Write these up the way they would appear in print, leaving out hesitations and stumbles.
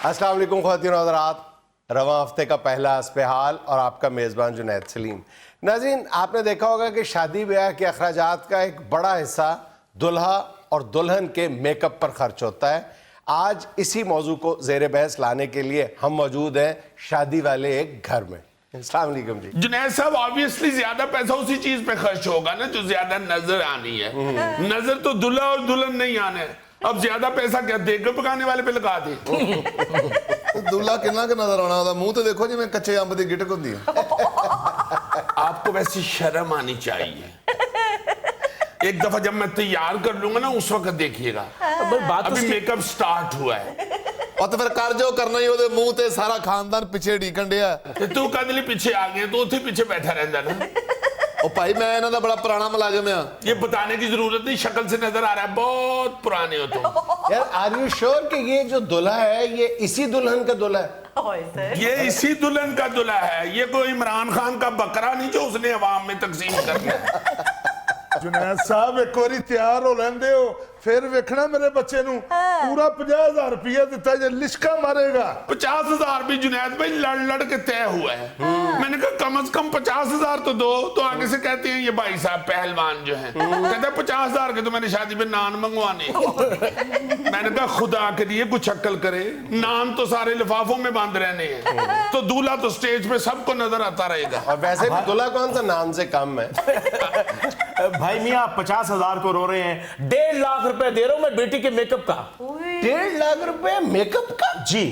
अस्सलाम वालेकुम ख़वातीन और हज़रात, रवां हफ्ते का पहला हस्बहाल और आपका मेज़बान जुनैद सलीम। नाज़रीन, आपने देखा होगा कि शादी ब्याह के अखराजात का एक बड़ा हिस्सा दुल्हा और दुल्हन के मेकअप पर खर्च होता है। आज इसी मौजू को ज़ेर बहस लाने के लिए हम मौजूद हैं शादी वाले एक घर में। अस्सलाम वालेकुम जी। जुनैद साहब, ऑब्वियसली ज्यादा पैसा उसी चीज पे खर्च होगा ना जो ज्यादा नजर आनी है। नजर तो दुल्हा और दुल्हन नहीं आने है। अब ज्यादा पैसा क्या देकर पकाने वाले पे लगा दे। दूल्हा कितना के नजर आना होता, मुंह तो देखो जिवें कच्चे अंब दी गिटक होंदी है। आपको वैसी शर्म आनी चाहिए। एक दफा जब मैं तैयार कर लूंगा ना उस वक्त देखिएगा। अभी मेकअप स्टार्ट हुआ है और तो फिर कर जो करना ही ओदे मुंह ते सारा खानदान पिछे ढीकन डिया। ते तू कदली पीछे आ गया तो उथे पीछे बैठा रहता ना। ओ भाई मैं इन्हां दा बड़ा पुराना मुलाजिम हां। ये बताने की जरूरत नहीं, शक्ल से नजर आ रहा है बहुत पुराने हो तुम। यार, आर यू श्योर कि ये जो दुल्हा है ये इसी दुल्हन का दुल्हा है? ये इसी दुल्हन का दुल्हा है। ये कोई इमरान खान का बकरा नहीं जो उसने अवाम में तकसीम करना है। जुनैद साहब, एक बारी तैयार हो लेंदे हो, फिर वेखना मेरे बच्चे नू पूरा 50,000 रुपया दिता जे लिशका मारेगा। 50,000 भी जुनैद भाई लड़ लड़ के तय हुआ है। मैंने कहा कम से कम 50,000 तो दो। तो आगे से कहते हैं ये भाई साहब पहलवान जो हैं कहते हैं 50,000 के तो मैंने शादी में नान मंगवाने। मैंने कहा खुदा के लिए कुछ अक्ल करे, नान तो सारे लिफाफों में बांध रहने हैं तो दूल्हा तो स्टेज पे सबको नजर आता रहेगा। और वैसे भी दुल्हा कौन सा नाम से कम है? भाई मियाँ 50,000 को रो रहे हैं, 1.5 लाख रुपए दे रहा हूं मैं बेटी के मेकअप का। 1.5 लाख रुपए मेकअप का? जी।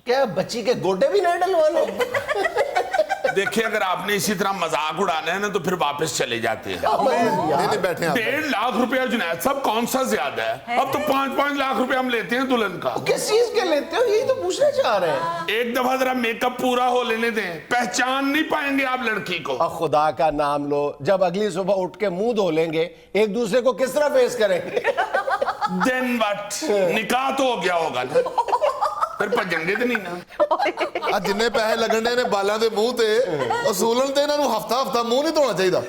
क्या बच्ची के गोटे भी नहीं डलवाने? देखिए, अगर आपने इसी तरह मजाक उड़ाना है ना तो फिर वापस चले जाते हैं। नहीं बैठे आप। 1.5 लाख रुपया जुनैद साहब कौन सा ज्यादा है? अब तो 5-5 लाख रुपया हम लेते हैं दुल्हन का। किस चीज के लेते हो, यही तो पूछना चाह रहे हैं। एक दफा जरा मेकअप पूरा हो लेने दें, पहचान नहीं पाएंगे आप लड़की को। और खुदा का नाम लो, जब अगली सुबह उठ के मुंह धो लेंगे एक दूसरे को किस तरह फेस करेंगे? देन व्हाट, निकाह तो हो गया होगा ना, फिर भजनगे तो नहीं ना। आ जिन्ने पैसे लगन दे ने बालां दे मुंह ते असूलन ते इन्हां नू हफ्ता मुंह नहीं धोना चाहिदा।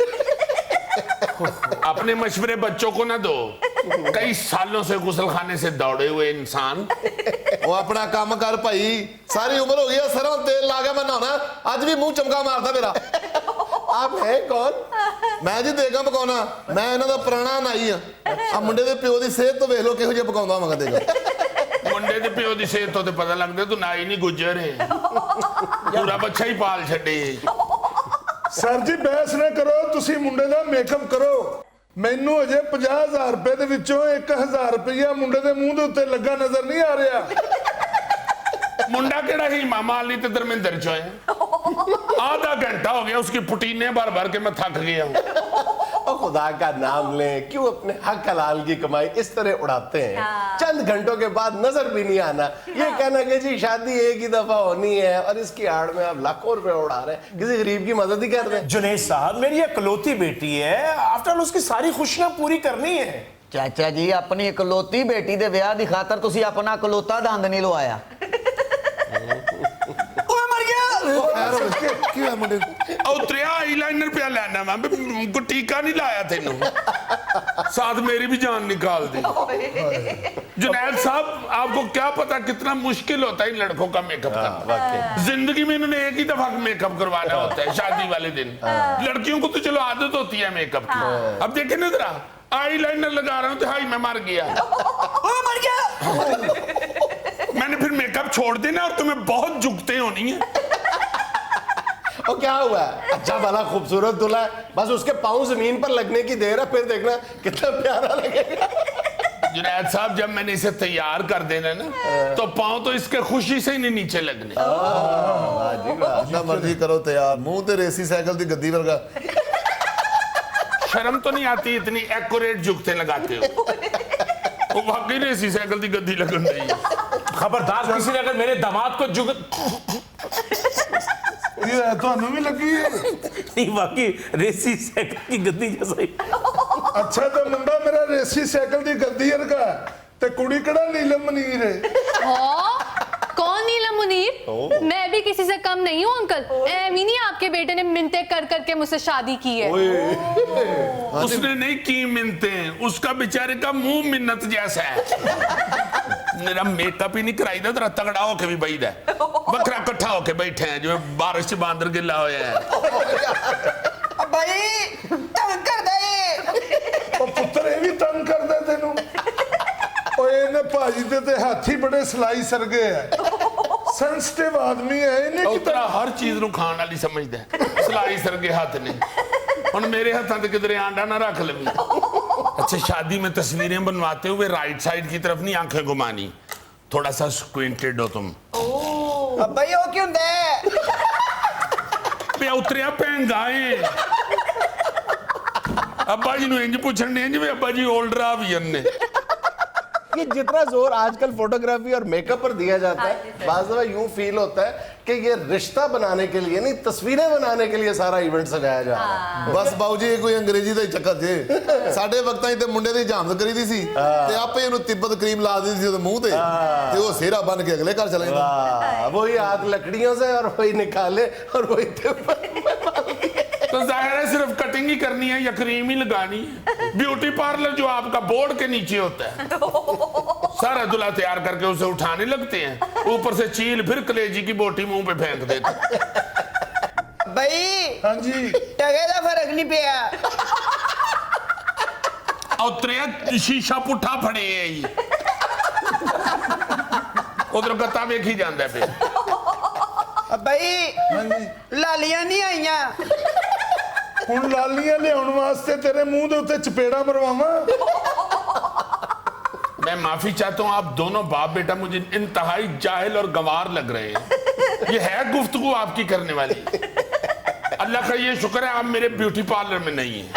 अपने मशवरे बच्चों को ना दो। कई सालों से गुसलखाने से दौड़े हुए इंसान। वो अपना काम कर भाई, सारी उम्र हो गई है, सरों तेल ला के मैं नहाना, आज भी मुंह चमका मारता मेरा। आप हैं कौन? मैं जी देगा पकाउना, मैं इन्हां दा पुराना नाई हां। आ मुंडे दे पिओ दी सेहत तो वेख लो किहो जिहा पकाउंदा होवांगा देगा। मुंडे दे पिओ दी सेहत तो पता लगदा तू नाई नहीं गुजर है, पूरा बच्चा ही पाल छड्डे। सर जी बहस ना करो, तुसी मुंडे दा मेकअप करो। मैनू अजे 50,000 रुपए दे विचों 1,000 रुपया मुंडे दे मुंह दे उत्ते लगा नजर नहीं आ रहा। मुंडा केड़ा ही मामा अली ते धर्मेंद्र चो है। आधा घंटा हो गया उसकी पुटीने भर भर के मैं थक गया हूँ। और खुदा का नाम लें, क्यों अपने हक हलाल की कमाई इस तरह उड़ाते हैं? चंद घंटों के बाद नजर भी नहीं आना, ये कहना कि जी शादी एक ही दफा होनी है और इसकी आड़ में आप लाखों रुपए उड़ा रहे हैं, किसी गरीब की मदद ही कर रहे हैं। जुनैद साहब, मेरी इकलौती बेटी है, आफ्टर ऑल उसकी सारी खुशियां पूरी करनी है। चाचा जी, अपनी इकलौती बेटी दे विआह दी खातर तुसी अपना इकलौता दंद नहीं लवाया। की है मुंडे उतरिया आईलाइनर पे लेना, मैं को टीका नहीं लाया तेनू, साथ मेरी भी जान निकाल दी। जुनैद साहब, आपको क्या पता कितना मुश्किल होता है इन लड़कों का मेकअप करना। जिंदगी में इन्होंने एक ही दफा मेकअप करवाना होता है, शादी वाले दिन। लड़कियों को तो चलो आदत होती है मेकअप की। अब देखे ना जरा, आईलाइनर लगा रहा हूँ तो हाई मैं मर गया। मैंने फिर मेकअप छोड़ देना और तुम्हें बहुत झुकते होनी है। और क्या हुआ? अच्छा भला खूबसूरत दूल्हा है, बस उसके पाँव जमीन पर लगने की देर है, फिर देखना कितना प्यारा लगेगा। जुनैद साहब, जब मैंने इसे तैयार कर देना ना तो पाँव तो इसके खुशी से ही नहीं नीचे लगने। जितना मर्जी करो तैयार, मुंह ते रेसी साइकिल दी गद्दी वर्गा। शर्म तो नहीं आती इतनी एक्यूरेट जुगते लगाते हो? वो वाकई रेसी साइकिल दी गद्दी लगन रही है। खबरदार किसी ने अगर मेरे दामाद को जुग ये तो भी लगी है। नहीं, वाकई रेसी साइकिल की गद्दी जैसा ही। अच्छा तो मुंडा मेरा रेसी साइकिल दी गद्दी वर्गा ते कुड़ी कड़ा नीलम मुनीर है। कौन नीलम मुनीर? मैं भी किसी से कम नहीं हूँ अंकल। एमी नहीं, आपके बेटे ने मिन्नतें कर करके मुझसे शादी की है। उसने नहीं की मिन्नतें, उसका बेचारे का मुंह मिन्नत जैसा है। मेरा मेकअप ही नहीं कराई दा, तेरा तगड़ा होके भी बहीदा बखरा इकट्ठा होके बैठे हैं जिवें बारिश च बांदर गिला होया है। ਭਾਈ ਤੰਗ ਕਰਦਾ ਏ ਉਹ ਪੁੱਤਰ ਇਹ ਵੀ ਤੰਗ ਕਰਦਾ ਤੈਨੂੰ ਓਏ ਇਹਨੇ ਭਾਜੀ ਤੇ ਹੱਥ ਹੀ ਬੜੇ ਸਲਾਈ ਸਰਗੇ ਆ ਸੈਂਸਿਟਿਵ ਆਦਮੀ ਹੈ ਇਹਨੇ ਉਹ ਤੇਰਾ ਹਰ ਚੀਜ਼ ਨੂੰ ਖਾਣ ਵਾਲੀ ਸਮਝਦਾ ਹੈ। ਸਲਾਈ ਸਰਗੇ ਹੱਥ ਨੇ ਹੁਣ ਮੇਰੇ ਹੱਥਾਂ ਤੇ ਕਿਧਰੇ ਆਂਡਾ ਨਾ ਰੱਖ ਲਵੀਂ। अच्छा शादी में तस्वीरें बनवाते हुए राइट साइड की तरफ नहीं आंखें घुमानी, थोड़ा सा स्क्विंटेड हो तुम। ਭਾਈ ਉਹ ਕੀ ਹੁੰਦਾ ਹੈ पे उतरिया भैंगाए अब्बा जी नु इंज पूछण ने जिवें अब्बा जी ओल्डर आ भी ने। ये जितना जोर आजकल फोटोग्राफी और मेकअप पर दिया जाता है, बाज़ दफा यूं फील होता है कि ये रिश्ता बनाने के लिए नहीं, तस्वीरें बनाने के लिए सारा इवेंट सजाया जा रहा है। ਬਸ ਬਾਊ ਜੀ ਇਹ ਕੋਈ ਅੰਗਰੇਜ਼ੀ ਦਾ ਹੀ ਚੱਕਰ ਜੇ ਸਾਡੇ ਵਕਤਾਂ 'ਚ ਤੇ ਮੁੰਡੇ ਦੀ ਝਾਮਦ ਕਰੀਦੀ ਸੀ ਤੇ ਆਪੇ ਇਹਨੂੰ ਤਿੱਬਤ ਕਰੀਮ ਲਾ ਦਿੰਦੀ ਸੀ ਉਹਦੇ ਮੂੰਹ ਤੇ ਉਹ ਸਿਹਰਾ ਬਣ ਕੇ ਅਗਲੇ ਘਰ ਚਲੇ ਜਾਂਦਾ। वही आग लकड़ियों से और वही निकाले और वही तो जाहिर है सिर्फ कटिंग ही करनी है या क्रीम ही लगानी है। ब्यूटी पार्लर जो आपका बोर्ड के नीचे होता है, सारा दूल्हा तैयार करके उसे उठाने लगते हैं, ऊपर से चील फिर कलेजी की बोटी मुंह पे फेंक देते। ਭਾਈ ਹਾਂਜੀ ਟਗੇ ਦਾ ਫਰਕ ਨਹੀਂ ਪਿਆ उतरिया शीशा पुट्ठा फड़े है जी उधर गत्ता वेखी जांदा पे। ਭਾਈ ਲਾਲੀਆਂ ਨਹੀਂ ਆਈਆਂ ਹੁਣ ਲਾਲੀਆਂ ਲਿਆਉਣ ਵਾਸਤੇ ਤੇਰੇ ਮੂੰਹ ਦੇ ਉੱਤੇ ਚਪੇੜਾ ਮਰਵਾਵਾਂ मैं माफी चाहता हूँ, आप दोनों बाप बेटा मुझे इंतहाई जाहिल और गंवार लग रहे हैं। ये है गुफ्तगू आपकी करने वाली? अल्लाह का ये शुक्र है आप मेरे ब्यूटी पार्लर में नहीं है।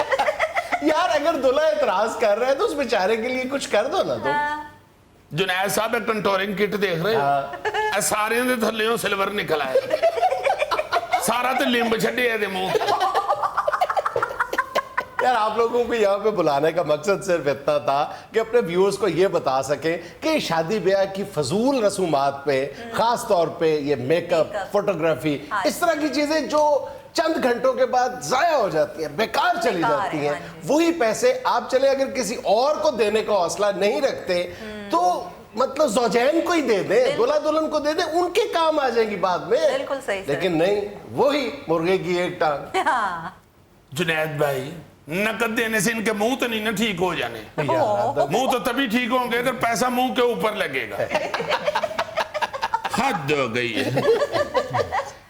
यार अगर दूल्हा एतराज कर रहा है तो उस बेचारे के लिए कुछ कर दो ना तुम। जुनैद साहब कंटोरिंग किट देख रहे हो, सारे दे थल्लेओं सिल्वर निकला है, सारा तो लिंब छड्डे दे मुंह। यार आप लोगों को यहाँ पे बुलाने का मकसद सिर्फ इतना था कि अपने व्यूअर्स को ये बता सके कि शादी ब्याह की फजूल रसूमात पे, खास तौर पे ये मेकअप, फोटोग्राफी, इस तरह की चीजें जो चंद घंटों के बाद जाया हो जाती है, बेकार चली जाती हैं, वही पैसे आप चले अगर किसी और को देने का हौसला नहीं रखते तो मतलब ज़ौजैन को ही दे दे, दुल्हा दुल्हन को दे दे, उनके काम आ जाएगी बाद में। बिल्कुल सही सर। लेकिन नहीं, वही मुर्गे की एक टांग। जुनैद भाई नकद देने से इनके मुंह तो नहीं ना ठीक हो जाने, मुंह तो तभी ठीक होंगे अगर पैसा मुंह के ऊपर लगेगा। हद हो गई है।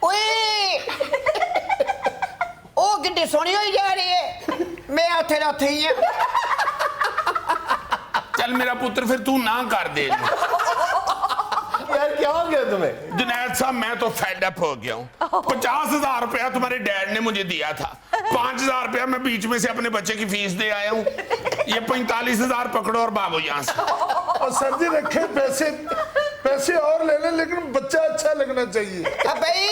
ਓਏ ਉਹ ਕਿੱਡੀ ਸੋਹਣੀ ਹੋਈ ਜਾ ਰਹੀ ਹੈ ਮੈਂ ਉੱਥੇ ਦਾ ਉੱਥੇ ਹੀ ਆ चल मेरा पुत्र फिर तू ना कर दे। यार क्या हो गया तुम्हें? जुनैद साहब मैं तो फेड अप हो गया हूँ। 50,000 रुपया तुम्हारे डैड ने मुझे दिया था, 5,000 रुपया मैं बीच में से अपने बच्चे की फीस दे आया हूँ, ये 45,000 पकड़ो और भागो यहाँ से। और सर जी रखे पैसे और ले ले लेकिन बच्चा अच्छा लगना चाहिए। ਭਾਈ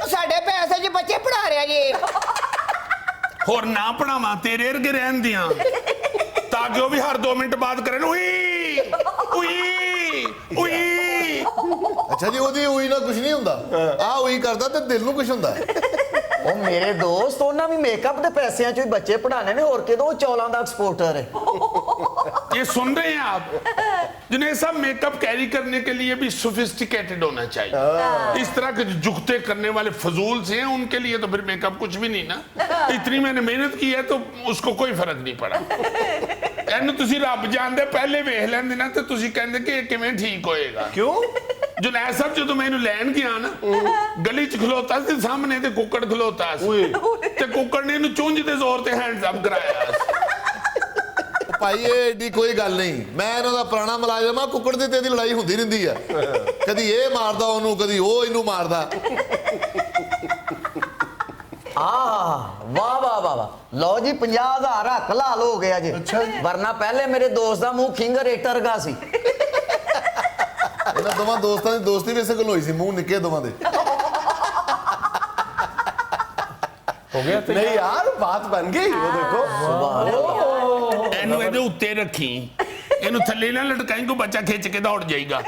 ਸਾਡੇ ਪੈਸੇ 'ਚ ਬੱਚੇ ਪੜਾ ਰਿਹਾ ਜੀ और ना पढ़ावा तेरे अर्गे रहन दिया ताकि वो भी हर 2 मिनट बाद करें उई उई उई। ਅੱਛਾ ਜੀ ਉਹਦੀ ਉਹੀ ਨਾ ਕੁਝ ਨਹੀਂ ਹੁੰਦਾ, ਆ ਉਹੀ ਕਰਦਾ ਤੇ ਦਿਲ ਨੂੰ ਕੁਝ ਹੁੰਦਾ। ਉਹ ਮੇਰੇ ਦੋਸਤ ਉਹਨਾਂ ਵੀ ਮੇਕਅਪ ਦੇ ਪੈਸਿਆਂ 'ਚੋਂ ਹੀ ਬੱਚੇ ਪੜਾਣੇ ਨੇ ਹੋਰ ਕਿਦੋਂ ਉਹ ਚੌਲਾਂ ਦਾ ਐਕਸਪੋਰਟਰ ਹੈ ये सुन रहे हैं आप? जिन्हें सब मेकअप कैरी करने के लिए भी सोफिस्टिकेटेड होना चाहिए। इस तरह के जुगते करने वाले फजूल से हैं, उनके लिए तो फिर मेकअप कुछ भी नहीं ना। इतनी मैंने मेहनत की है तो उसको कोई फर्क नहीं पड़ा। ਇਹਨੂੰ ਤੁਸੀਂ ਰੱਬ ਜਾਣਦੇ ਪਹਿਲੇ ਵੇਖ ਲੈਂਦੇ ਨਾ ਤੇ ਤੁਸੀਂ ਕਹਿੰਦੇ ਕਿ ਇਹ ਕਿਵੇਂ ਠੀਕ ਹੋਏਗਾ। क्यों? ਜੁਨੈਦ ਸਾਹਿਬ ਜਦੋਂ ਮੈਂ ਇਹਨੂੰ ਲੈਣ ਗਿਆ ਨਾ ਗਲੀ 'ਚ ਖਲੋਤਾ ਸੀ ਸਾਹਮਣੇ ਤੇ ਕੁੱਕੜ ਖਲੋਤਾ ਸੀ ਤੇ ਕੁੱਕੜ ਨੇ ਇਹਨੂੰ ਚੁੰਝ ਦੇ ਜ਼ੋਰ ਤੇ ਹੈਂਡਸ ਅਪ ਕਰਾਇਆ। ਭਾਈ ਇਹ ਏਡੀ ਕੋਈ ਗੱਲ ਨਹੀਂ, ਮੈਂ ਇਹਨਾਂ ਦਾ ਪੁਰਾਣਾ ਮੁਲਾਜ਼ਮ ਆ, ਕੁੱਕੜ ਦੀ ਤੇ ਇਹਦੀ ਲੜਾਈ ਹੁੰਦੀ ਰਹਿੰਦੀ ਆ, ਕਦੀ ਇਹ ਮਾਰਦਾ ਉਹਨੂੰ ਕਦੀ ਉਹ ਇਹਨੂੰ ਮਾਰਦਾ। ਵਾਹ ਵਾਹ ਵਾਹ ਵਾਹ ਲਓ ਜੀ 50,000 ਹੱਕ ਲਾਲ ਹੋ ਗਿਆ ਜੀ ਵਰਨਾ ਪਹਿਲੇ ਮੇਰੇ ਦੋਸਤ ਦਾ ਮੂੰਹ ਫਿੰਗਰ ਏਟਰ ਗਾ ਸੀ ਇਹਨਾਂ ਦੋਵਾਂ ਦੋਸਤਾਂ ਦੀ ਦੋਸਤੀ ਵੀ ਇਸੇ ਕੋਲ ਹੋਈ ਸੀ, ਮੂੰਹ ਨਿੱਕੇ ਦੋਵਾਂ ਦੇ। हो गया तो नहीं यार बात बन गई। वो देखो ਇਹਨੂੰ ਇਹਦੇ ਉੱਤੇ ਰੱਖੀ, ਇਹਨੂੰ ਥੱਲੇ ਨਾ ਲਟਕਾਈ ਕੋ ਬੱਚਾ ਖਿੱਚ ਕੇ ਦੌੜ ਜਾਏਗਾ।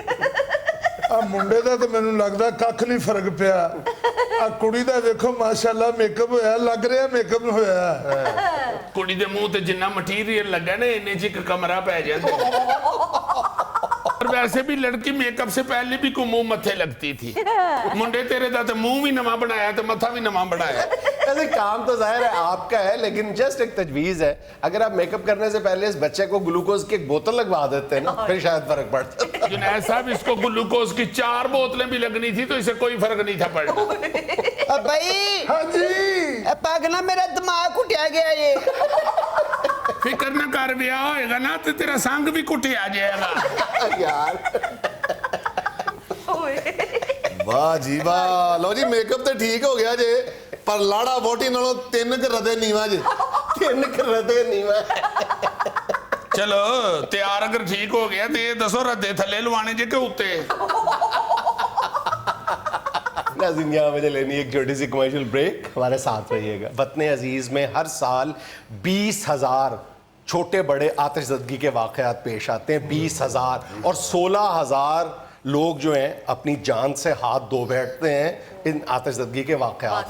ਆ ਮੁੰਡੇ ਦਾ ਤਾਂ ਮੈਨੂੰ ਲੱਗਦਾ ਕੱਖ ਨਹੀਂ ਫਰਕ ਪਿਆ, ਆ ਕੁੜੀ ਦਾ ਵੇਖੋ ਮਾਸ਼ਾਅੱਲਾ ਮੇਕਅਪ ਹੋਇਆ, ਲੱਗ ਰਿਹਾ ਮੇਕਅਪ ਹੋਇਆ। ਕੁੜੀ ਦੇ ਮੂੰਹ ਤੇ ਜਿੰਨਾ ਮਟੀਰੀਅਲ ਲੱਗਾ ਨਾ ਇੰਨੇ 'ਚ ਇੱਕ ਕਮਰਾ ਪੈ ਜਾਂਦਾ। ਪਰ वैसे भी लड़की मेकअप से पहले भी को मुंह मथे लगती थी मुंडे तेरे दा तो मुंह भी नवा बनाया तो मथा भी नवा बनाया ऐसे काम तो जाहिर है आपका है, लेकिन जस्ट एक तजवीज है, अगर आप मेकअप करने से पहले इस बच्चे को ग्लूकोज की एक बोतल लगवा देते हैं ना, फिर शायद फर्क पड़ता। जुनैद साहब इसको ग्लूकोज की 4 बोतलें भी लगनी थी तो इसे कोई फर्क नहीं था पड़ना। भाई हाँ जी पग ना मेरा दिमाग उठा गया ये। फिक्र न कर, ब्याह होएगा ना तो तेरा संग भी कुटे आ जाएगा यार वाह जी वाह, लो जी मेकअप तो ठीक हो गया जे, पर लाड़ा वोटी नालों 3 रदे नीवा जे। 3 रदे नीवा। चलो तैयार अगर ठीक हो गया तो ये दसो रद्दे थले लवाने जे के उत्ते। नाज़रीन यहाँ मुझे लेनी एक छोटी सी कमर्शियल ब्रेक, हमारे साथ रहिएगा। वतन अजीज में हर साल 20,000 छोटे बड़े आतिशज़दगी के वाक़यात पेश आते हैं, 20,000, और 16,000 लोग जो हैं अपनी जान से हाथ धो बैठते हैं इन आतिशज़दगी के वाक़यात।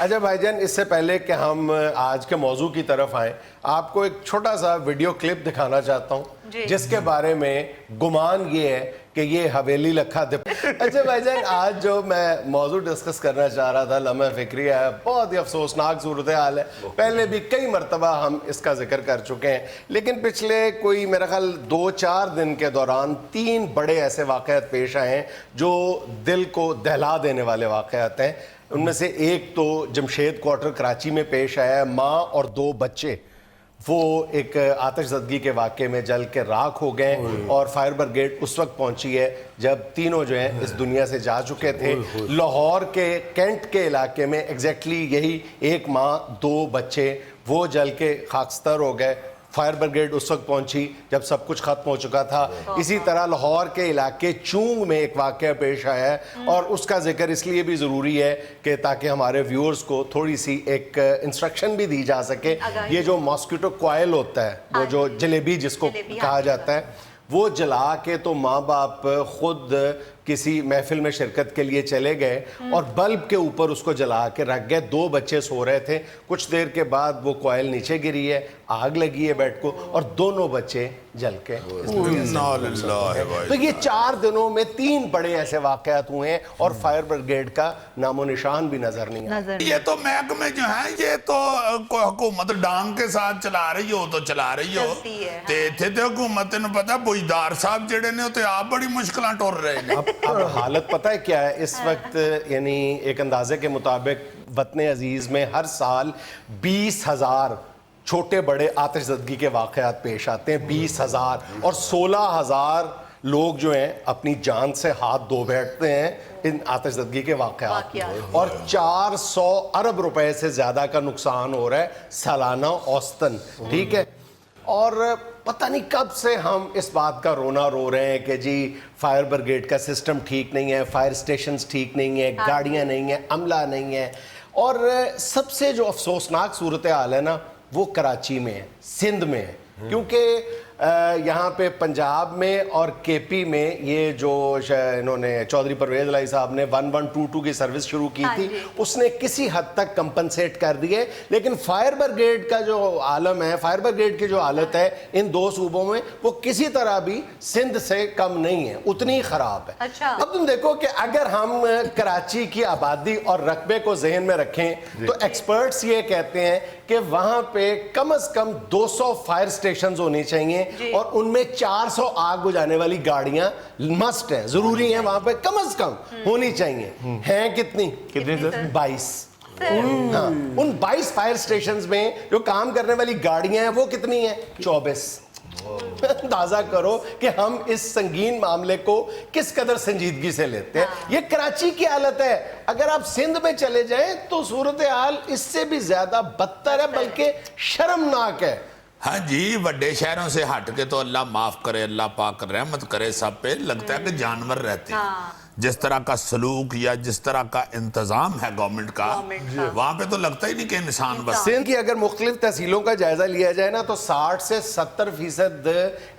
अच्छा भाईजान, इससे पहले कि हम आज के मौजू की तरफ आएं, आपको एक छोटा सा वीडियो क्लिप दिखाना चाहता हूं जिसके बारे में गुमान ये है कि ये हवेली लखा दे। अच्छा भाईजान, आज जो मैं मौजू डिस्कस करना चाह रहा था, लम्हा फिक्रिया है, बहुत ही अफसोसनाक सूरत हाल है। पहले भी कई मरतबा हम इसका जिक्र कर चुके हैं, लेकिन पिछले कोई मेरा ख्याल 2-4 दिन के दौरान 3 बड़े ऐसे वाक़यात पेश आए हैं जो दिल को दहला देने वाले वाक़यात हैं। उनमें से एक तो जमशेद क्वार्टर कराची में पेश आया है, माँ और 2 बच्चे वो एक आतिशज़दगी के वाक़े में जल के राख हो गए, और फायर ब्रिगेड उस वक्त पहुंची है जब तीनों जो हैं इस दुनिया से जा चुके थे। लाहौर के कैंट के इलाके में एग्जैक्टली यही, एक माँ 2 बच्चे वो जल के खाकस्तर हो गए। फायर ब्रिगेड उस वक्त पहुंची जब सब कुछ खत्म हो चुका था। इसी तरह लाहौर के इलाके चूंग में एक वाक़या पेश आया है, और उसका जिक्र इसलिए भी ज़रूरी है कि ताकि हमारे व्यूअर्स को थोड़ी सी एक इंस्ट्रक्शन भी दी जा सके। ये जो मॉस्किटो कॉयल होता है, वो जो जलेबी जिसको कहा जाता है, वो जला के तो माँ बाप खुद किसी महफिल में शिरकत के लिए चले गए और बल्ब के ऊपर उसको जला के रख गए। 2 बच्चे सो रहे थे, कुछ देर के बाद वो कॉयल नीचे गिरी है, आग लगी है बेड को, और दोनों बच्चे जल के। तो ये 4 दिनों में 3 बड़े ऐसे वाक़यात हुए हैं, और फायर ब्रिगेड का नामो निशान भी नजर नहीं आया। ये तो महकमे जो है ये तो हुकूमत डांग के साथ चला रही हो तो चला रही हो, ते इत्थे ते हुकूमत नूं पता बुझदार साहब जेड़े ने ते आप बड़ी मुश्किलां टोर रहे ने। अब हालत पता है क्या है इस वक्त, यानी एक अंदाजे के मुताबिक वतन अजीज में हर साल 20,000 छोटे बड़े आतिशज़दगी के वाक़यात पेश आते हैं, 20,000, और 16,000 लोग जो हैं अपनी जान से हाथ धो बैठते हैं इन आतिशज़दगी के वाक़यात में, और 400 अरब रुपए से ज़्यादा का नुकसान हो रहा है सालाना औसतन। ठीक है, और पता नहीं कब से हम इस बात का रोना रो रहे हैं कि जी फायर ब्रिगेड का सिस्टम ठीक नहीं है, फायर स्टेशंस ठीक नहीं है, गाड़ियां नहीं है, अमला नहीं है। और सबसे जो अफसोसनाक सूरत हाल है ना, वो कराची में है, सिंध में है, क्योंकि यहाँ पे पंजाब में और केपी में ये जो इन्होंने चौधरी परवेज लाई साहब ने 1122 की सर्विस शुरू की थी, उसने किसी हद तक कंपनसेट कर दिए, लेकिन फायर ब्रिगेड का जो आलम है, फायर ब्रिगेड की जो हालत है इन 2 सूबों में, वो किसी तरह भी सिंध से कम नहीं है, उतनी ही खराब है। अच्छा। अब तुम देखो कि अगर हम कराची की आबादी और रकबे को जहन में रखें तो एक्सपर्ट्स ये कहते हैं कि वहां पे कम से कम 200 फायर स्टेशन होनी चाहिए, और उनमें 400 आग बुझाने वाली गाड़ियां मस्ट है, जरूरी है, वहां पे कम से कम होनी चाहिए। हैं कितनी 22। हाँ, उन 22 फायर स्टेशंस में जो काम करने वाली गाड़ियां हैं वो कितनी हैं 24। अंदाजा करो कि हम इस संगीन मामले को किस कदर संजीदगी से लेते हैं। ये कराची की हालत है, अगर आप सिंध में चले जाएं तो सूरत हाल इससे भी ज्यादा बदतर है, बल्कि शर्मनाक है। हाँ जी, बड़े शहरों से हट के तो अल्लाह माफ करे, अल्लाह पाक रहमत करे सब पे, लगता है कि जानवर रहते हैं। जिस तरह का सलूक या जिस तरह का इंतजाम है गवर्नमेंट का, वहाँ पे तो लगता ही नहीं कि इंसान बस। सिंध की अगर मुख्तलिफ तहसीलों का जायजा लिया जाए ना, तो 60 से 70%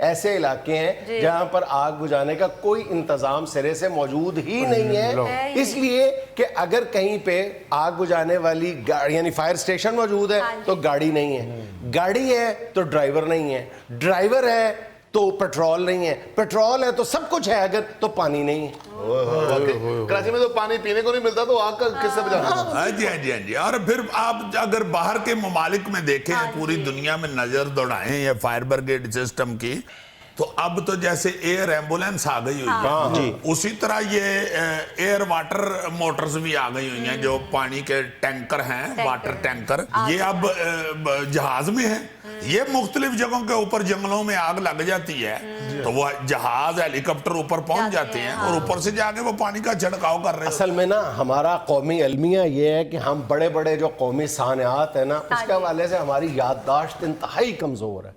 ऐसे इलाके हैं जहाँ पर आग बुझाने का कोई इंतजाम सिरे से मौजूद ही नहीं है। इसलिए कि अगर कहीं पे आग बुझाने वाली गाड़ी यानी फायर स्टेशन मौजूद है तो गाड़ी नहीं है, गाड़ी है तो ड्राइवर नहीं है, ड्राइवर है तो पेट्रोल नहीं है, पेट्रोल है तो सब कुछ है अगर तो पानी नहीं है। कराची में तो पानी पीने को नहीं मिलता, तो आग का किससे बुझाना? हाँ जी, हाँ जी, हाँ जी। और फिर आप अगर बाहर के ममालिक में देखें, पूरी दुनिया में नजर दौड़ाएं ये फायर ब्रिगेड सिस्टम की, तो अब तो जैसे एयर एम्बुलेंस आ गई हुई है, उसी तरह ये एयर वाटर मोटर्स भी आ गई हुई हैं, जो पानी के टैंकर हैं, वाटर टैंकर, ये अब जहाज में है। ये मुख्तलिफ जगहों के ऊपर जंगलों में आग लग जाती है तो वो जहाज हेलीकॉप्टर ऊपर पहुंच जाते हैं और ऊपर से जाके वो पानी का छिड़काव कर रहे हैं। असल में ना हमारा कौमी अलमिया ये है कि हम बड़े बड़े जो कौमी सानियात है ना, उसके हवाले से हमारी याददाश्त इंतहाई कमज़ोर है।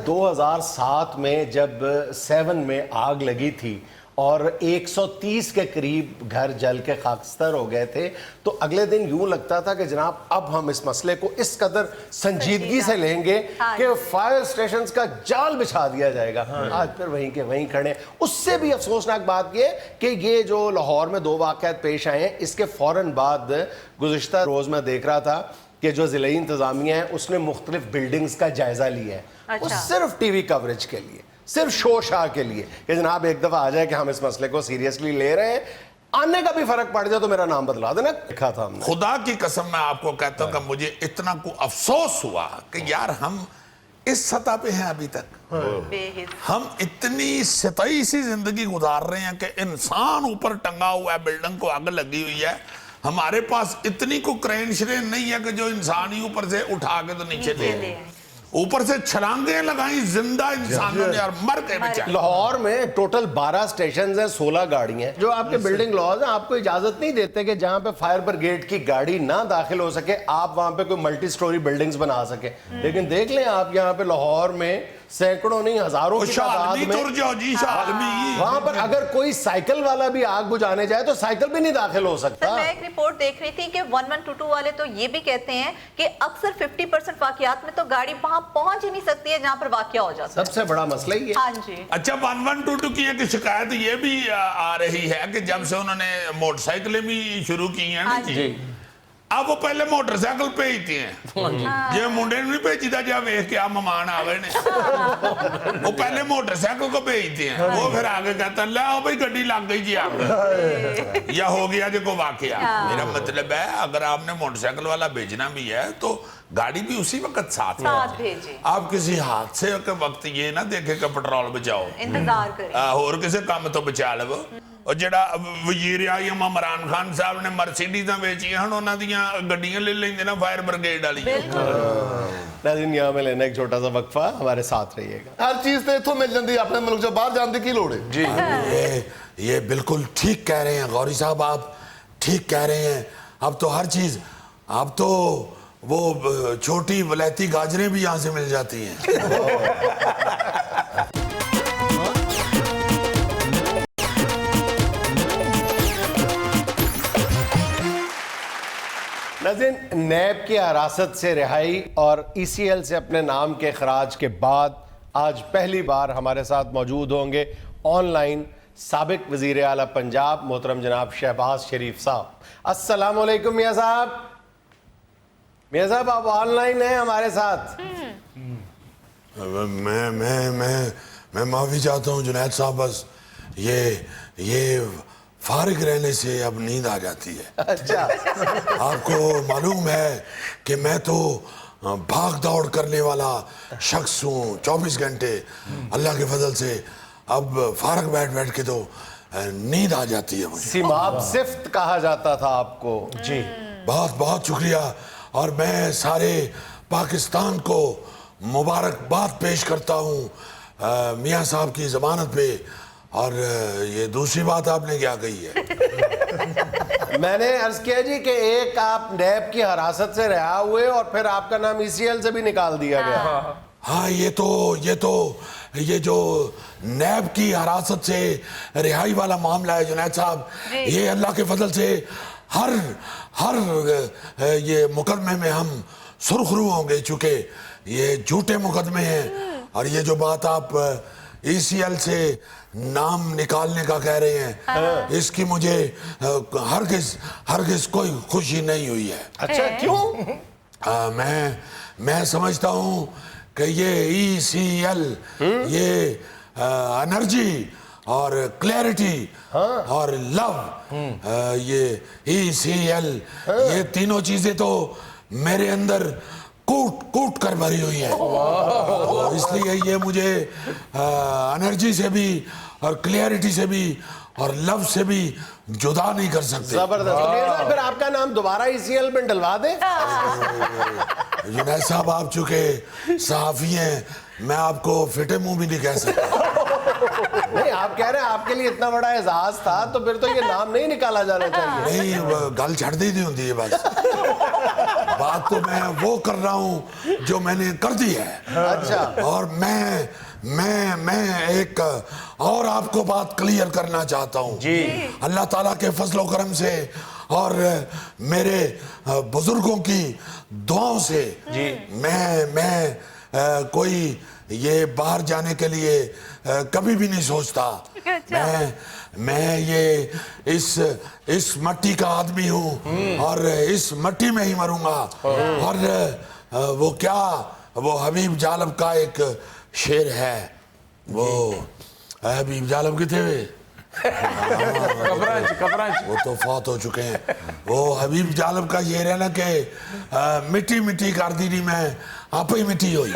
2007 में जब 7 में आग लगी थी और 130 के करीब घर जल के खाकस्तर हो गए थे, तो अगले दिन यूं लगता था कि जनाब अब हम इस मसले को इस कदर संजीदगी से लेंगे कि फायर स्टेशंस का जाल बिछा दिया जाएगा। आज फिर वहीं के वहीं खड़े। उससे भी अफसोसनाक बात यह कि ये जो लाहौर में 2 वाक़यात पेश आए हैं, इसके फ़ौरन बाद गुज़िश्ता रोज़ मैं देख रहा था कि जो ज़िले इंतज़ामिया है उसने मुख्तलिफ बिल्डिंग्स का जायज़ा लिया है, वो सिर्फ टीवी कवरेज के लिए, सिर्फ शो शाह के लिए कि जनाब एक दफ़ा आ जाए कि हम इस मसले को सीरियसली ले रहे हैं, आने का भी फर्क पड़ जाए तो मेरा नाम बदला देना। लिखा था हमने। खुदा की कसम मैं आपको कहता हूँ कि मुझे इतना को अफसोस हुआ कि यार हम इस सतह पे हैं अभी तक, हम इतनी सतही सी जिंदगी गुजार रहे हैं कि इंसान ऊपर टंगा हुआ है, बिल्डिंग को आग लगी हुई है, हमारे पास इतनी को क्रेन श्रेन नहीं है कि जो इंसान ही ऊपर से उठा के तो नीचे ले आए। ऊपर से छलांगे लगाई जिंदा इंसानों ने और मर गए बेचारे। लाहौर में टोटल 12 स्टेशन हैं, 16 गाड़ियां हैं। जो आपके बिल्डिंग लॉज हैं आपको इजाजत नहीं देते कि जहां पे फायर ब्रिगेड की गाड़ी ना दाखिल हो सके आप वहां पे कोई मल्टी स्टोरी बिल्डिंग्स बना सके। लेकिन देख लें आप यहाँ पे लाहौर में सैकड़ों नहीं हजारों की तादाद में वहां पर अगर कोई साइकिल वाला भी आग बुझाने जाए तो साइकिल भी नहीं दाखिल हो सकता। मैं एक रिपोर्ट देख रही थी कि 1122 वाले तो ये भी कहते हैं कि अक्सर 50% वाकयात में तो गाड़ी वहां पहुंच ही नहीं सकती है जहां पर वाकया हो जाता है। सबसे बड़ा मसला ही है। हाँ जी। अच्छा, 1122 की एक शिकायत ये भी आ रही है कि जब से उन्होंने मोटरसाइकिलें भी शुरू की हैं ना जी, अब वो पहले मोटरसाइकिल भेजते हैं, जे मुंडे नहीं भेजीदा जा वेख के आ मेहमान आ गए ने, वो पहले मोटरसाइकिल को भेजते हैं, वो फिर आगे कहता ले आओ भाई गड्डी लग गई जी आग या हो गया जी को वाकया। मेरा मतलब है अगर आपने मोटरसाइकिल वाला भेजना भी है तो गाड़ी भी उसी वक्त साथ भेजे। आप किसी हादसे के वक्त ये ना देखे कि पेट्रोल बचाओ, इंतजार करें और किसी काम तो बचा लो। और जेड़ा वजीर आज़म इमरान खान साहब ने मर्सिडीज़ां बेचियां हन उन्हां दियां गड्डियां ले लेंदे ना फायर ब्रिगेड वाली। नाज़रीन यहाँ में लेना एक छोटा सा वक्फा, हमारे साथ रहिएगा। हर चीज तो इत्थों मिल जाती है, अपने मुल्क से बाहर जाने की लोड़ है जी। ये बिल्कुल ठीक कह रहे हैं गौरी साहब, आप ठीक कह रहे हैं। अब तो हर चीज, अब तो वो छोटी वलैती गाजरें भी यहाँ से मिल जाती हैं। नाज़रीन, नैब की हिरासत से रिहाई और ECL से अपने नाम के खराज के बाद आज पहली बार हमारे साथ मौजूद होंगे ऑनलाइन साबिक वज़ीर आला पंजाब मोहतरम जनाब शहबाज शरीफ साहब। अस्सलाम वालेकुम मियां साहब। मियां साहब आप ऑनलाइन हैं हमारे साथ। मैं माफी चाहता हूँ जुनैद साहब, बस ये फारिग रहने से अब नींद आ जाती है। अच्छा, आपको मालूम है कि मैं तो भाग दौड़ करने वाला शख्स हूँ 24 घंटे, अल्लाह के फजल से अब फारग बैठ के तो नींद आ जाती है मुझे। सिमाब सिफ्त कहा जाता था आपको जी। बहुत बहुत शुक्रिया, और मैं सारे पाकिस्तान को मुबारकबाद पेश करता हूँ मियाँ साहब की ज़मानत पे। और ये दूसरी बात आपने क्या कही है? मैंने अर्ज किया जी कि एक आप नैब की हिरासत से रिहा हुए और फिर आपका नाम ECL से भी निकाल दिया गया। हाँ ये जो नैब की हिरासत से रिहाई वाला मामला है जुनैद साहब, ये अल्लाह के फजल से हर ये मुकदमे में हम सुरखरू होंगे, चूंकि ये झूठे मुकदमे हैं। और ये जो बात आप ECL से नाम निकालने का कह रहे हैं, इसकी मुझे हरगिज कोई खुशी नहीं हुई है। अच्छा, क्यों? मैं समझता हूँ कि ये ECL ये एनर्जी और क्लैरिटी और लव, ये ECL ये तीनों चीजें तो मेरे अंदर कूट कर भरी हुई है। तो इसलिए ये मुझे एनर्जी से भी और क्लियरिटी से भी और लव से भी जुदा नहीं कर सकते। जबरदस्त। फिर आपका नाम दोबारा ECL में डलवा दें। जुनैद साहब, आप चूंकि सहाफी हैं, मैं आपको फिटे मुंह भी नहीं कह सकता। नहीं, आप कह रहे हैं आपके लिए इतना बड़ा एजाज था, तो फिर तो ये नाम नहीं निकाला जाना चाहिए। नहीं, गल छड़ दी नहीं होती है बस। बात तो मैं वो कर रहा हूँ जो मैंने कर दी है। अच्छा। और मैं एक और आपको बात क्लियर करना चाहता हूँ जी। अल्लाह ताला के फजलो करम से और मेरे बुजुर्गों की दुआओं से जी मैं कोई ये बाहर जाने के लिए कभी भी नहीं सोचता। मैं ये इस मट्टी का आदमी हूँ और इस मट्टी में ही मरूंगा। और वो हबीब जालब का एक शेर है, वो हबीब जालब के थे कबरांच वो तो फौत हो चुके हैं। वो हबीब जालब का शेर है ना कि मिट्टी मिट्टी कर दी नहीं, मैं आप ही मिट्टी हुई।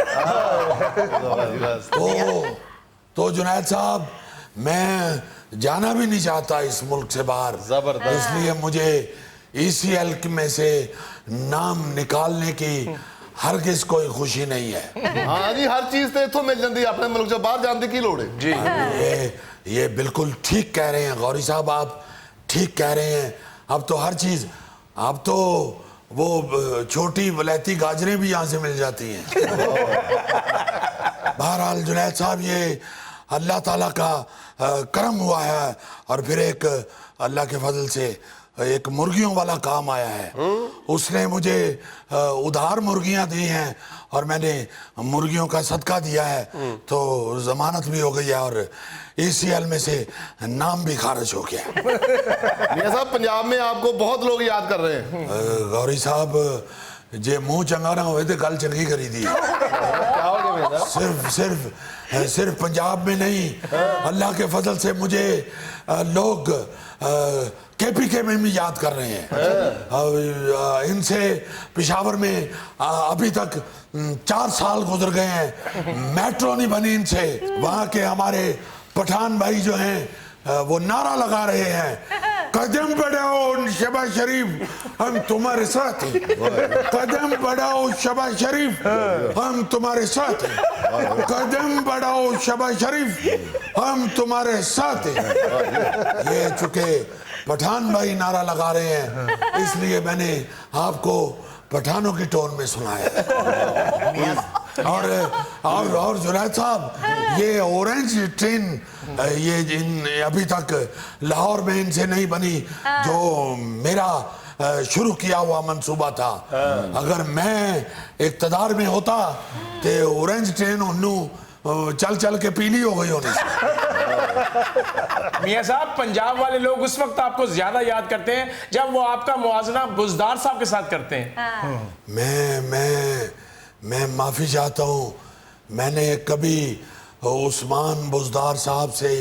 तो जुनैद साहब, मैं जाना भी नहीं चाहता इस मुल्क से बाहर। इसलिए मुझे ECL में से नाम निकालने की हरगिज कोई खुशी नहीं है। हाँ जी, हर चीज तो इत्थों मिल जाती है, अपने मुल्क से बाहर जाने की लोड़ है जी। ये बिल्कुल ठीक कह रहे हैं गौरी साहब, आप ठीक कह रहे हैं। अब तो हर चीज, अब तो वो छोटी वलैती गाजरें भी यहाँ से मिल जाती हैं। बहरहाल जुनैद साहब, ये अल्लाह ताला का करम हुआ है और फिर एक अल्लाह के फजल से एक मुर्गियों वाला काम आया है। उसने मुझे उधार मुर्गियां दी हैं और मैंने मुर्गियों का सदका दिया है, तो जमानत भी हो गई है और ECL में से नाम भी खारिज हो गया। मियां साहब, पंजाब में आपको बहुत लोग याद कर रहे हैं। गौरी साहब, जे मुंह चंगा ना हुए तो गल चंगी करी दी। सिर्फ पंजाब में नहीं, अल्लाह के फजल से मुझे लोग KPK में भी याद कर रहे हैं। इनसे पेशावर में अभी तक 4 साल गुजर गए हैं, मेट्रो नहीं बनी इनसे। वहाँ के हमारे पठान भाई जो हैं वो नारा लगा रहे हैं, कदम बढ़ाओ शहबाज शरीफ हम तुम्हारे साथ हैं, कदम बढ़ाओ शहबाज शरीफ हम तुम्हारे साथ हैं, कदम बढ़ाओ शहबाज शरीफ हम तुम्हारे साथ हैं। ये चूंकि पठान भाई नारा लगा रहे हैं, इसलिए मैंने आपको पठानों की टोन में सुनाया। और जुनैद साहब, ये ऑरेंज ट्रेन ये अभी तक लाहौर में इनसे नहीं बनी, जो मेरा शुरू किया हुआ मंसूबा था। अगर मैं इक़्तिदार में होता तो ऑरेंज ट्रेन उन्नू चल के पीली हो गई होनी। मियां साहब, पंजाब वाले लोग उस वक्त आपको ज्यादा याद करते हैं जब वो आपका मुआवजा बुजदार साहब के साथ करते हैं। मैं माफी चाहता हूँ, मैंने कभी उस्मान बुजदार साहब से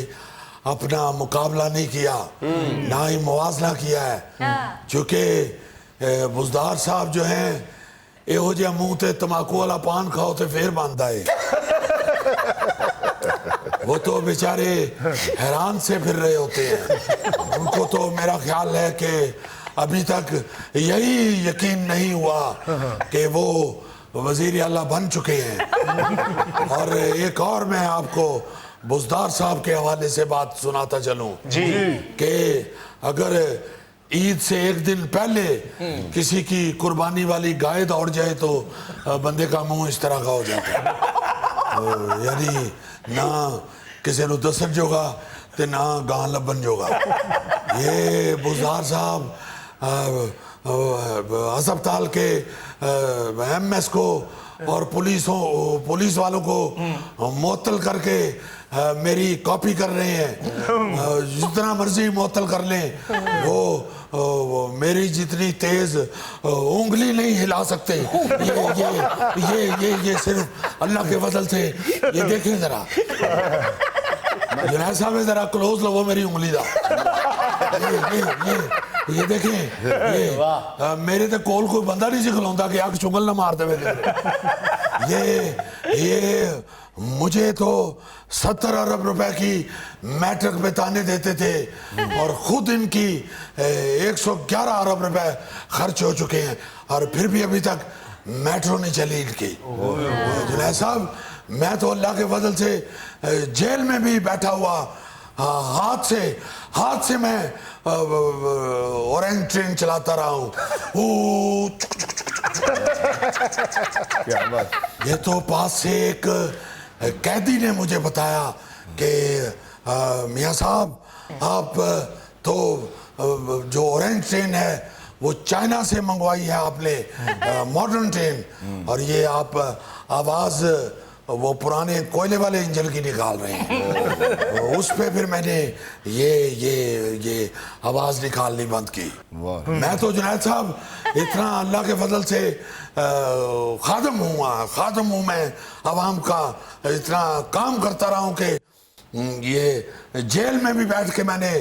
अपना मुकाबला नहीं किया, ना ही मुवाजना किया है, क्योंकि बुजदार साहब जो हैं एहो जिहा मुंह ते तमाकू वाला पान खाओ तो फिर बनता है। वो तो बेचारे हैरान से फिर रहे होते हैं। उनको तो मेरा ख्याल है कि अभी तक यही यकीन नहीं हुआ कि वो वजीर आला बन चुके हैं। और एक और मैं आपको बुजदार साहब के हवाले से बात सुनाता चलूं जी, कि अगर ईद से एक दिन पहले किसी की कुर्बानी वाली गाय दौड़ जाए तो बंदे का मुंह इस तरह का हो जाता है। یعنی نہ کسی نو دسن جوگا تے نہ گان لبن جوگا. یہ بزدار صاحب ہسپتال کے ایم ایس کو اور پولیس والوں کو معطل کر کے میری کاپی کر رہے ہیں. جتنا مرضی معطل کر لیں, وہ میری جتنی تیز انگلی نہیں ہلا سکتے. یہ صرف اللہ کے فضل سے. یہ دیکھیں ذرا جنید صاحب ذرا کلوز لو میری انگلی دا. یہ دیکھیں, یہ میرے تے کول کوئی بندہ نہیں سی کھلوندا کہ آگ چنگل نہ مار دے. یہ مجھے تو 70 ارب روپے کی میٹرک پہ تانے دیتے تھے اور خود ان کی 111 ارب روپے خرچ ہو چکے ہیں, اور پھر بھی ابھی تک میٹرو نہیں چلی ان کی. جنید صاحب, میں تو اللہ کے فضل سے جیل میں بھی بیٹھا ہوا ہاتھ سے میں اورنج ٹرین چلاتا رہا ہوں. یہ تو پاس سے ایک قیدی نے مجھے بتایا کہ میاں صاحب, آپ تو جو اورنج ٹرین ہے وہ چائنا سے منگوائی ہے آپ نے, ماڈرن ٹرین, اور یہ آپ آواز وہ پرانے کوئلے والے انجن کی نکال رہے ہیں. اس پہ پھر میں نے یہ آواز نکالنی بند کی. میں تو جنید صاحب اتنا اللہ کے فضل سے خادم ہوں میں عوام کا, اتنا کام کرتا رہا ہوں کہ یہ جیل میں بھی بیٹھ کے میں نے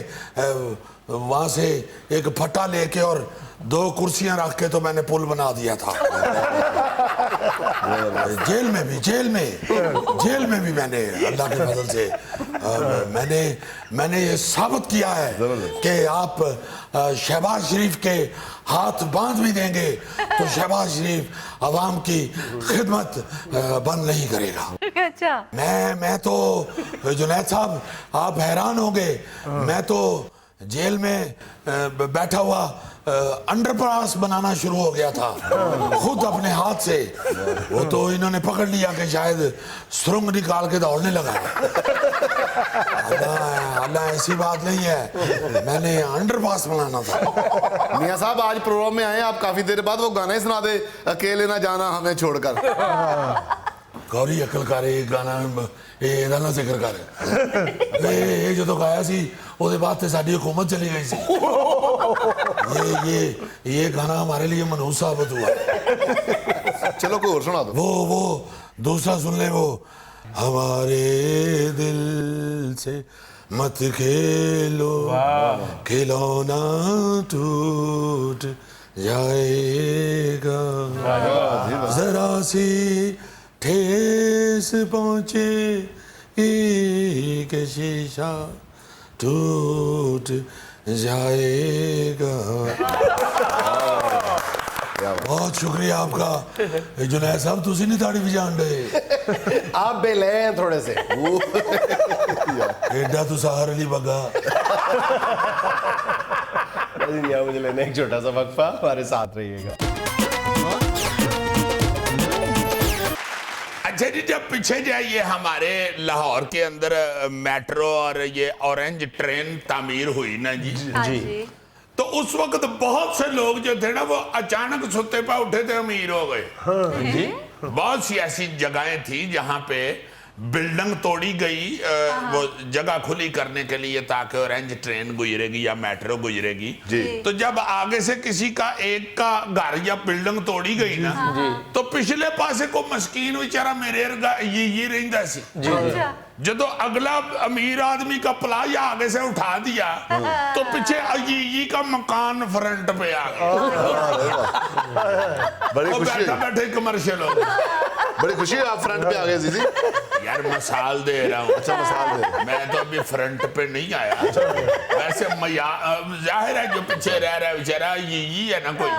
وہاں سے ایک پھٹا لے کے اور 2 کرسیاں رکھ کے تو میں نے پل بنا دیا تھا. جیل میں بھی میں نے اللہ کے فضل سے میں نے یہ ثابت کیا ہے کہ آپ شہباز شریف کے ہاتھ باندھ بھی دیں گے تو شہباز شریف عوام کی خدمت بند نہیں کرے گا. اچھا, میں تو جنید صاحب آپ حیران ہوں گے, میں تو جیل میں بیٹھا ہوا انڈر پاس بنانا شروع ہو گیا تھا خود اپنے ہاتھ سے. وہ تو انہوں نے پکڑ لیا کہ شاید سرنگ نکال کے دوڑنے لگا. اللہ ایسی بات نہیں ہے, میں نے انڈر پاس بنانا تھا. میاں صاحب آج پروگرام میں آئے, آپ کافی دیر بعد وہ گانا ہی سنا دے, اکیلے نہ جانا ہمیں چھوڑ کر. گوری عقل کرے گانا ਇਹਦਾ ਨਾ ਜ਼ਿਕਰ ਕਰ. ਇਹ ਜਦੋਂ ਗਾਇਆ ਸੀ ਉਹਦੇ ਬਾਅਦ ਤੇ ਸਾਡੀ हुकूमत चली गई सी. ये गाना हमारे लिए मनहूस साबित हुआ. चलो कोई और सुना दो. वो दूसरा सुन ले, वो हमारे दिल से मत खेलो खिलौना टूट जाएगा, जरा सी ठेस पहुंचे कि शीशा टूट जाएगा. بہت شکریہ آپ کا جنید صاحب, تسی نہیں تاڑی بھی جان رہے, آپ بے لے ہیں تھوڑے سے. ایڈا تو سہار علی بگا. مجھے لینا ایک چھوٹا سا وقفہ, ہمارے ساتھ رہیے گا. اچھا جی, جب پیچھے جائیے ہمارے لاہور کے اندر میٹرو اور یہ اورنج ٹرین تعمیر ہوئی نا جی, تو اس وقت بہت سے لوگ جو تھے نا وہ اچانک ستے پہ اٹھے تھے, امیر ہو گئے. بہت سی ایسی جگہیں تھی جہاں پہ بلڈنگ توڑی گئی وہ جگہ کھلی کرنے کے لیے تاکہ اورنج ٹرین گزرے گی یا میٹرو گزرے گی. تو جب آگے سے کسی کا ایک کا گھر یا بلڈنگ توڑی گئی نا, تو پچھلے پاسے کو مسکین بیچارہ میرے یہ رہندا سی. جدو اگلا امیر آدمی کا پلایا آگے سے اٹھا دیا تو پیچھے یہ کا مکان فرنٹ پہ آ گیا. بڑی خوشی ہے, بیٹھے کمرشل ہو گئے. بڑی خوشی ہے آپ فرنٹ پہ آ گئے زیزی. یار مثال دے رہا ہوں. اچھا مثال دے. میں تو ابھی فرنٹ پہ نہیں آیا. ویسے ظاہر ہے جو پیچھے رہ رہا ہے بیچارہ یہ ہے نا کوئی.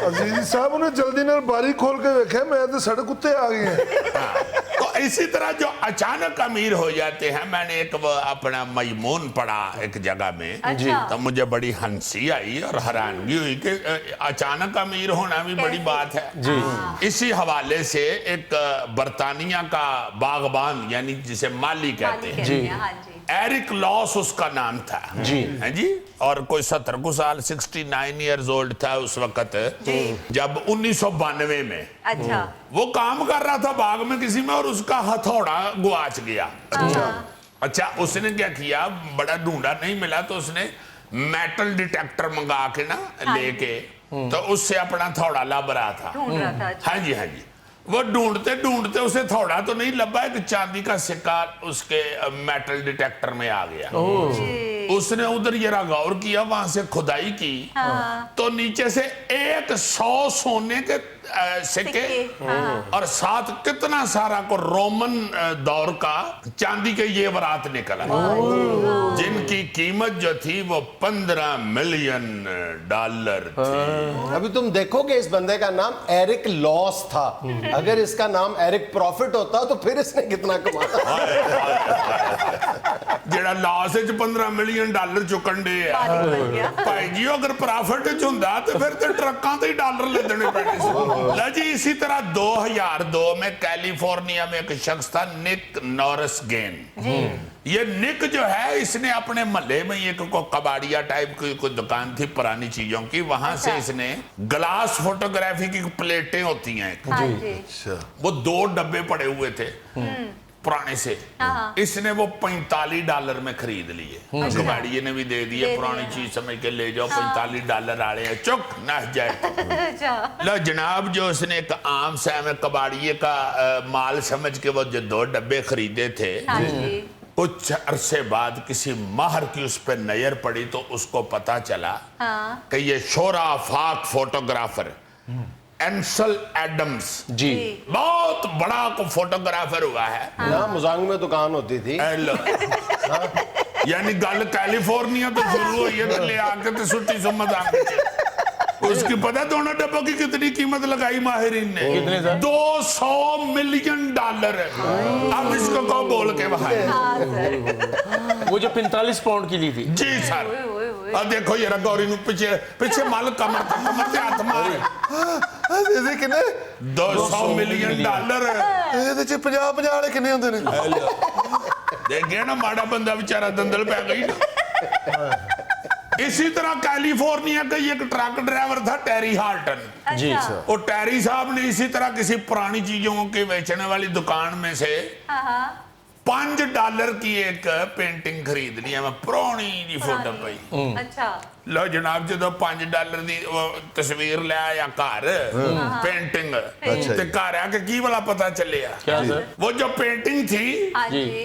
عزیزی صاحب انہیں جلدی نال باری کھول کے دیکھے, میں تو سڑک اتے آ گئی ہیں. تو इसी तरह जो अचानक अमीर हो जाते हैं, मैंने एक वो अपना मजमून पढ़ा एक जगह में, अच्छा। तो मुझे बड़ी हंसी आई और हैरानगी हुई कि अचानक अमीर होना भी बड़ी बात है जी। इसी हवाले से एक बरतानिया का बागबान, यानी जिसे माली कहते हैं, जी हाँ जी, एरिक लॉस उसका नाम था जी, है जी। और कोई 70 को साल 69 इयर्स ओल्ड था उस वक्त, जब 1992 में अच्छा वो काम कर रहा था बाग में किसी में, और उसका हथौड़ा गुआच गया। अच्छा, उसने क्या किया, बड़ा ढूंढा, नहीं मिला, तो उसने मेटल डिटेक्टर मंगा के ना लेके, तो उससे अपना थौड़ा लब रहा था, ढूंढ रहा था। अच्छा। हाँ जी, हाँ जी। वो ढूंढते ढूंढते उसे थोड़ा तो नहीं लगा, एक चांदी का सिक्का उसके मेटल डिटेक्टर में आ गया। उसने उधर जरा गौर किया, वहां से खुदाई की, तो नीचे से 100 सोने के सिक्के और साथ कितना सारा को रोमन दौर का चांदी के ये वरात निकला, जिनकी कीमत जो थी वो $15 मिलियन थी। अभी तुम देखोगे इस बंदे का नाम एरिक लॉस था, अगर इसका नाम एरिक प्रॉफिट होता तो फिर इसने कितना कमाया। जेड़ा लॉस च $15 मिलियन चुकन दे भाई जी, अगर प्रॉफिट च हुंदा तो फिर तो ट्रकों ते डॉलर लदने पैने सी। ला जी, इसी तरह 2002 में कैलिफोर्निया में एक शख्स था, निक नॉरिस गेन। ये निक जो है, इसने अपने मोहल्ले में एक को कबाड़िया टाइप की कोई दुकान थी पुरानी चीजों की, वहां से इसने ग्लास फोटोग्राफी की प्लेटें होती हैं, वो 2 डब्बे पड़े हुए थे पुराने से, इसने वो $45 में खरीद लिए। कबाड़िये ने भी दे दिए, पुरानी चीज समझ के ले जाओ, $45 आ रहे हैं, चुक ना जाए। लो जनाब, जो उसने एक आम सहम कबाड़िये का माल समझ के वो जो 2 डब्बे खरीदे थे, कुछ अरसे बाद किसी माहर की उस पर नजर पड़ी, तो उसको पता चला कि ये शोरा आफाक फोटोग्राफर एंसल एडम्स जी, बहुत बड़ा को फोटोग्राफर हुआ है ना, मुजांग में दुकान होती थी। यानी गल कैलिफोर्निया तो शुरू हुई है, तो ले आके तो सुट्टी सुमत आके उसकी पता दोनों डब्बों की कितनी कीमत लगाई माहिरीन ने, $200 मिलियन। अब इसको कहो बोल के वहां, वो जो 45 पाउंड की ली थी जी सर। अब देखो ये गौरी नु पीछे पीछे माल कमर से हाथ मारे, ਇਹਦੇ ਕਿੰਨੇ $200 मिलियन। ਇਹਦੇ ਚ 50 ਵਾਲੇ ਕਿੰਨੇ ਹੁੰਦੇ ਨੇ? देखिए ना, माड़ा बंदा बेचारा दंदल पै गई ना। इसी तरह कैलिफोर्निया का एक ट्रक ड्राइवर था, टेरी हार्टन जी। और टेरी साहब ने इसी तरह किसी पुरानी चीजों के बेचने वाली दुकान में से $5 की एक पेंटिंग खरीद ली। मैं पुरानी जी फोटो पई। अच्छा, लो जनाब, जो $5 की तस्वीर ले आया घर, पेंटिंग, ते घर आके की वाला पता चले, वो जो पेंटिंग थी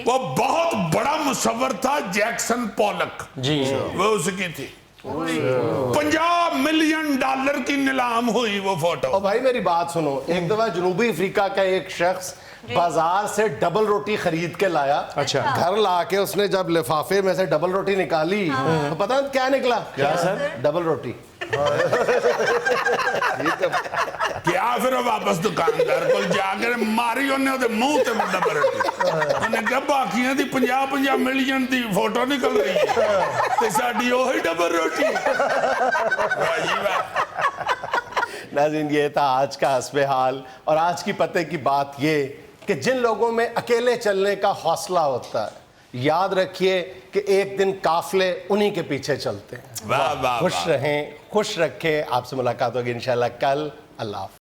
वो बहुत बड़ा मुसव्वर था, जैक्सन पॉलक जी, वो उसकी थी। $50 मिलियन की नीलाम हुई वो फोटो। और भाई मेरी बात सुनो, एक दफा जनूबी अफ्रीका का एक शख्स बाजार से डबल रोटी खरीद के लाया। अच्छा, घर लाके उसने जब लिफाफे में से डबल रोटी निकाली, तो पता है क्या निकला? क्या सर? डबल रोटी। क्या फिर वापस दुकानदार को जाकर मारी उन्हें मुंह ते डबल रोटी। उन्हें कहा बाकियां दी 50 मिलियन दी फोटो निकल रही है, ते साडी ओही डबल रोटी। नाज़रीन, ये था आज का हस्बे हाल, और आज की पते की बात ये कि जिन लोगों में अकेले चलने का हौसला होता है, याद रखिए कि एक दिन काफले उन्हीं के पीछे चलते हैं। वाह वाह, खुश रहें, खुश रखें। आपसे मुलाकात होगी इंशाल्लाह कल। अल्लाह।